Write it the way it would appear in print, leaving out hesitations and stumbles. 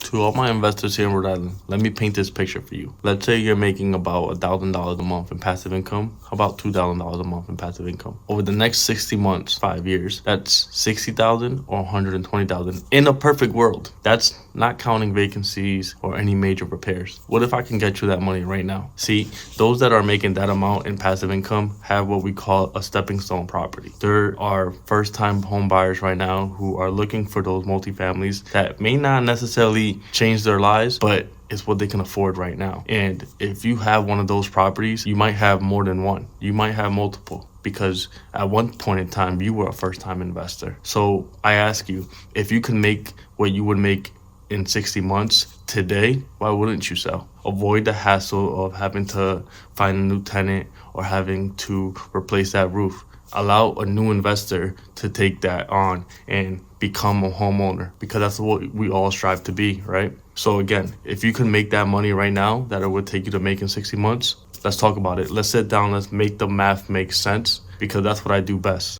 To all my investors here in Rhode Island, let me paint this picture for you. Let's say you're making about $1,000 a month in passive income, about $2,000 a month in passive income. Over the next 60 months, 5 years, that's $60,000 or $120,000 in a perfect world. That's not counting vacancies or any major repairs. What if I can get you that money right now? See, those that are making that amount in passive income have what we call a stepping stone property. There are first-time home buyers right now who are looking for those multifamilies that may not necessarily change their lives, but it's what they can afford right now. And if you have one of those properties, you might have more than one. You might have multiple, because at one point in time, you were a first-time investor. So I ask you, if you can make what you would make in 60 months today, why wouldn't you sell? Avoid the hassle of having to find a new tenant or having to replace that roof. Allow a new investor to take that on and become a homeowner, because that's what we all strive to be, right? So again, if you can make that money right now that it would take you to make in 60 months, let's talk about it. Let's sit down, let's make the math make sense, because that's what I do best.